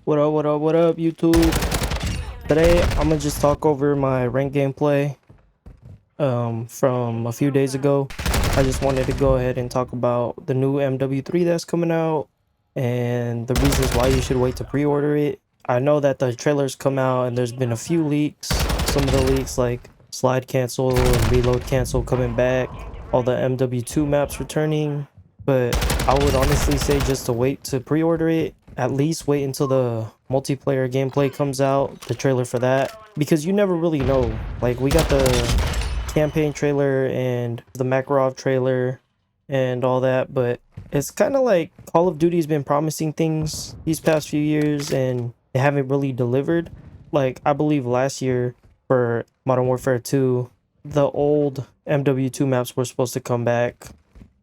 What up, YouTube? Today, I'm gonna just talk over my ranked gameplay from a few days ago. I just wanted to go ahead and talk about the new MW3 that's coming out and the reasons why you should wait to pre-order it. I know that the trailers come out and there's been a few leaks. Some of the leaks like slide cancel and reload cancel coming back, all the MW2 maps returning, but I would honestly say just to wait to pre-order it. At least wait until the multiplayer gameplay comes out, the trailer for that, because you never really know. Like, we got the campaign trailer and the Makarov trailer and all that, but it's kind of like Call of Duty's been promising things these past few years and they haven't really delivered. Like, I believe last year for Modern Warfare 2, the old MW2 maps were supposed to come back,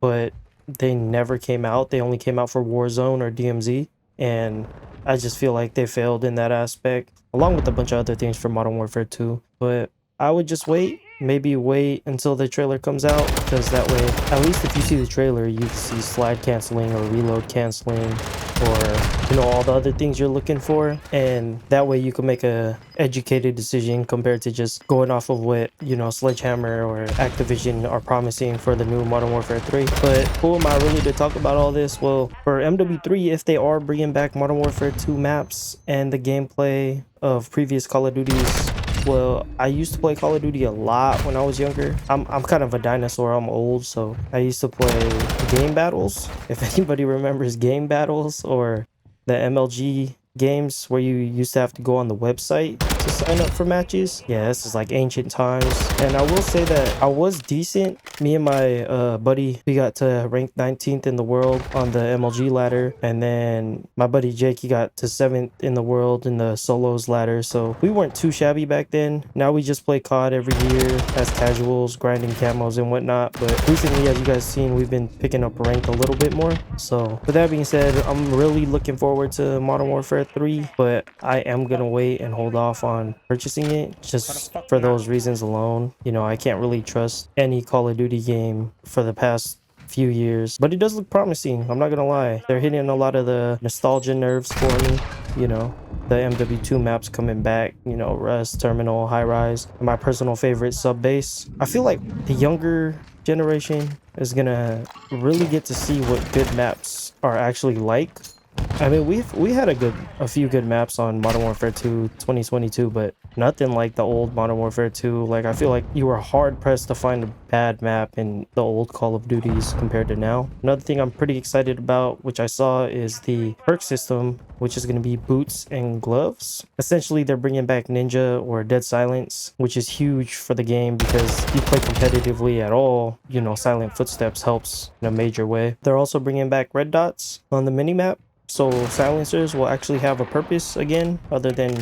but they never came out. They only came out for Warzone or DMZ, and I just feel like they failed in that aspect, along with a bunch of other things for Modern Warfare 2. But I would just wait, maybe wait until the trailer comes out, because that way, at least if you see the trailer, you see slide canceling or reload canceling, or all the other things you're looking for, and that way you can make a educated decision compared to just going off of what Sledgehammer or Activision are promising for the new Modern Warfare 3. But who am I really to talk about all this? Well, for MW3, if they are bringing back Modern Warfare 2 maps and the gameplay of previous Call of Duties, well, I used to play Call of Duty a lot when I was younger. I'm kind of a dinosaur. I'm old, so I used to play game battles. If anybody remembers game battles or the MLG games where you used to have to go on the website to sign up for matches. Yeah, this is like ancient times. And I will say that I was decent. Me and my buddy, we got to rank 19th in the world on the MLG ladder. And then my buddy Jake, he got to 7th in the world in the solos ladder. So we weren't too shabby back then. Now we just play COD every year as casuals, grinding camos and whatnot. But recently, as you guys seen, we've been picking up rank a little bit more. So with that being said, I'm really looking forward to Modern Warfare 3, but I am gonna wait and hold off on purchasing it just for those reasons alone. I can't really trust any Call of Duty game for the past few years, but it does look promising. I'm not gonna lie, they're hitting a lot of the nostalgia nerves for me. The MW2 maps coming back, Rust, Terminal, High Rise, and my personal favorite, Sub Base. I feel like the younger generation is gonna really get to see what good maps are actually like. I mean, we had a few good maps on Modern Warfare 2 2022, but nothing like the old Modern Warfare 2. Like, I feel like you were hard pressed to find a bad map in the old Call of Duties compared to now. Another thing I'm pretty excited about, which I saw, is the perk system, which is going to be boots and gloves. Essentially, they're bringing back Ninja or Dead Silence, which is huge for the game because if you play competitively at all, Silent Footsteps helps in a major way. They're also bringing back red dots on the minimap. So silencers will actually have a purpose again, other than,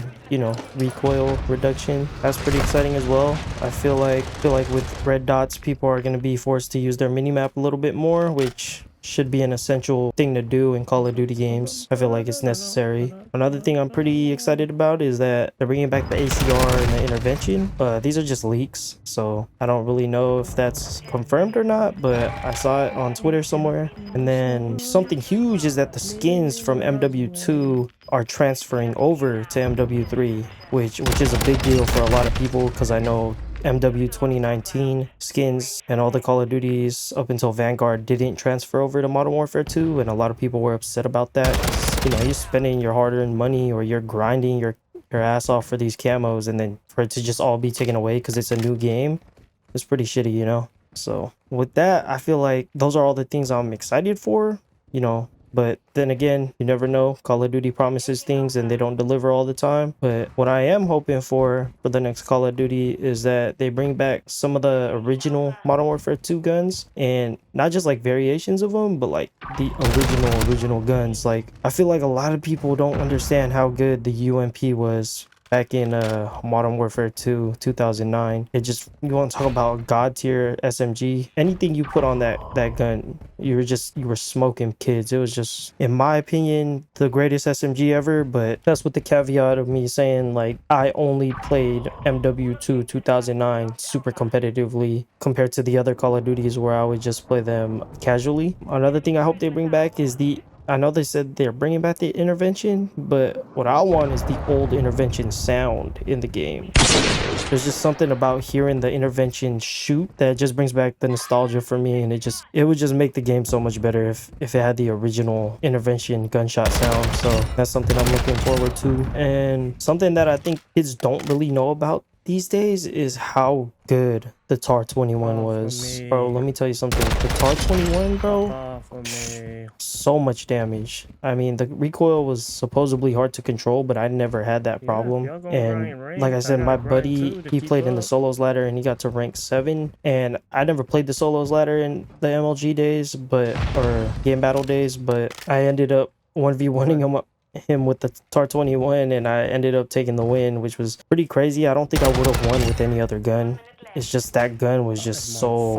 recoil reduction. That's pretty exciting as well. I feel like with red dots, people are going to be forced to use their minimap a little bit more, which should be an essential thing to do in Call of Duty games. I feel like it's necessary. Another thing I'm pretty excited about is that they're bringing back the ACR and the intervention. These are just leaks, so I don't really know if that's confirmed or not, but I saw it on Twitter somewhere. And then something huge is that the skins from MW2 are transferring over to MW3, which is a big deal for a lot of people, because I know MW 2019 skins and all the Call of Duties up until Vanguard didn't transfer over to Modern Warfare 2, and a lot of people were upset about that. You're spending your hard-earned money, or you're grinding your ass off for these camos, and then for it to just all be taken away because it's a new game, it's pretty shitty. So with that, I feel like those are all the things I'm excited for, But then again, you never know. Call of Duty promises things and they don't deliver all the time. But what I am hoping for the next Call of Duty is that they bring back some of the original Modern Warfare 2 guns, and not just like variations of them, but like the original guns. Like, I feel like a lot of people don't understand how good the UMP was back in Modern Warfare 2 2009. You want to talk about god tier SMG, anything you put on that gun, you were smoking kids. It was just, in my opinion, the greatest SMG ever. But that's with the caveat of me saying, like, I only played MW2 2009 super competitively compared to the other Call of Duties where I would just play them casually. Another thing I hope they bring back is the I know they said they're bringing back the intervention, but what I want is the old intervention sound in the game. There's just something about hearing the intervention shoot that just brings back the nostalgia for me, and it would just make the game so much better if it had the original intervention gunshot sound. So that's something I'm looking forward to, and something that I think kids don't really know about these days is how good the TAR 21 was. Bro, let me tell you something. The TAR 21, bro, so much damage. I mean, the recoil was supposedly hard to control, but I never had that problem. And like I said, my buddy, he played in the solos ladder and he got to rank 7. And I never played the solos ladder in the MLG days, or game battle days, but I ended up 1v1ing him with the TAR 21, and I ended up taking the win, which was pretty crazy. I don't think I would have won with any other gun. It's just that gun was just so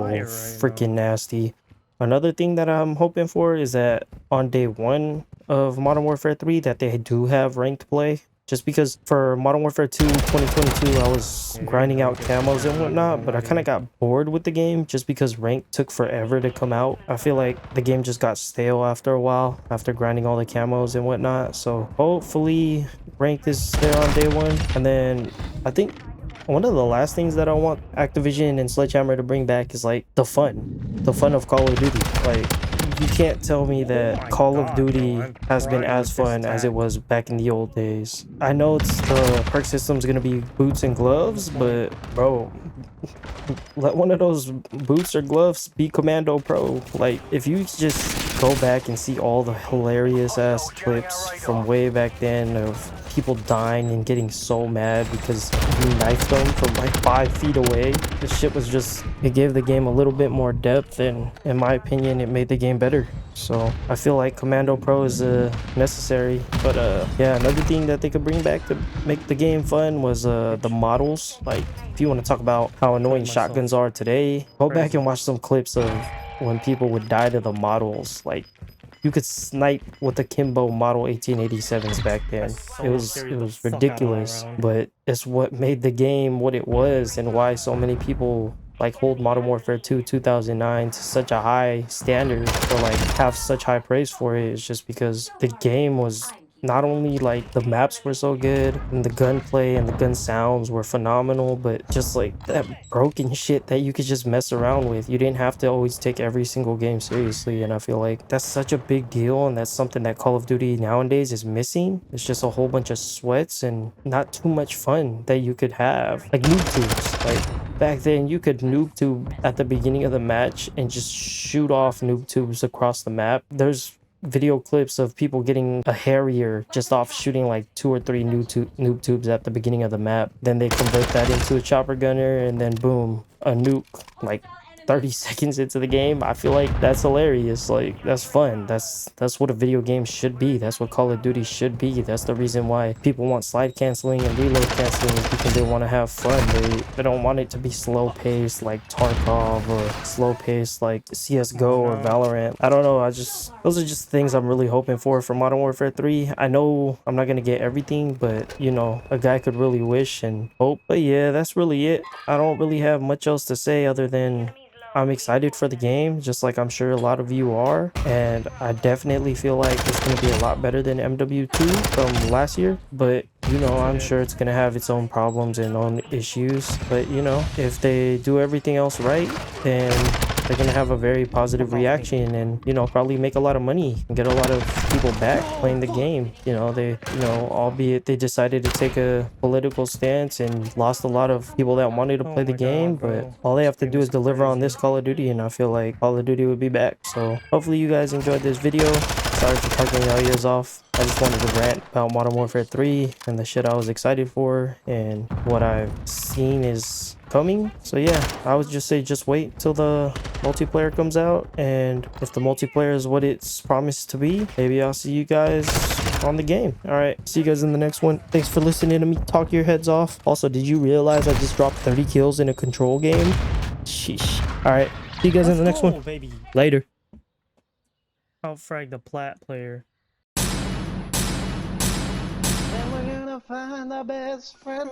freaking nasty. Another thing that I'm hoping for is that on day 1 of Modern Warfare 3 that they do have ranked play. Just because for Modern Warfare 2 2022, I was grinding out camos and whatnot, but I kind of got bored with the game just because rank took forever to come out. I feel like the game just got stale after a while, after grinding all the camos and whatnot. So hopefully ranked is there on day 1. And then I think one of the last things that I want Activision and Sledgehammer to bring back is like the fun of Call of Duty. Like, you can't tell me that Call of Duty has been as fun as it was back in the old days. I know the perk system's gonna be boots and gloves, but bro, let one of those boots or gloves be Commando Pro. Like, if you just go back and see all the hilarious ass clips from way back then of people dying and getting so mad because you knifed them from like 5 feet away. This shit was just, it gave the game a little bit more depth, and in my opinion, it made the game better. So I feel like Commando Pro is necessary. But yeah, another thing that they could bring back to make the game fun was the models. Like, if you want to talk about how annoying shotguns are today, go back and watch some clips of when people would die to the models. Like, you could snipe with the Kimbo Model 1887s back then. It was ridiculous, but it's what made the game what it was, and why so many people like hold Modern Warfare 2 2009 to such a high standard, or like have such high praise for it. Is just because the game was not only like the maps were so good and the gunplay and the gun sounds were phenomenal, but just like that broken shit that you could just mess around with. You didn't have to always take every single game seriously, and I feel like that's such a big deal, and that's something that Call of Duty nowadays is missing. It's just a whole bunch of sweats and not too much fun that you could have. Like noob tubes. Like, back then you could noob tube at the beginning of the match and just shoot off noob tubes across the map. There's video clips of people getting a Harrier just off shooting like 2 or 3 noob tubes at the beginning of the map. Then they convert that into a chopper gunner, and then boom, a nuke like 30 seconds into the game. I feel like that's hilarious. Like, that's fun. That's what a video game should be. That's what Call of Duty should be. That's the reason why people want slide canceling and reload canceling, is because they want to have fun. They don't want it to be slow paced like Tarkov, or slow paced like CSGO or Valorant. I don't know. Those are just things I'm really hoping for Modern Warfare 3. I know I'm not gonna get everything, but you know, a guy could really wish and hope. But yeah, that's really it. I don't really have much else to say other than I'm excited for the game, just like I'm sure a lot of you are, and I definitely feel like it's going to be a lot better than MW2 from last year. But you know, I'm sure it's going to have its own problems and own issues, but you know, if they do everything else right, then they're going to have a very positive reaction, and you know, probably make a lot of money and get a lot of people back playing the game. You know, albeit they decided to take a political stance and lost a lot of people that wanted to play the game, but all they have to do is deliver on this Call of Duty, and I feel like Call of Duty would be back. So hopefully you guys enjoyed this video. Sorry for talking your ears off. I just wanted to rant about Modern Warfare 3 and the shit I was excited for, and what I've seen is coming. So yeah, I would just say just wait till the multiplayer comes out, and if the multiplayer is what it's promised to be, maybe I'll see you guys on the game. All right, see you guys in the next one. Thanks for listening to me talk your heads off. Also, did you realize I just dropped 30 kills in a control game? Sheesh. All right, see you guys in the next one. Baby. Later. Outfrag the plat player. And we're gonna find the best friend.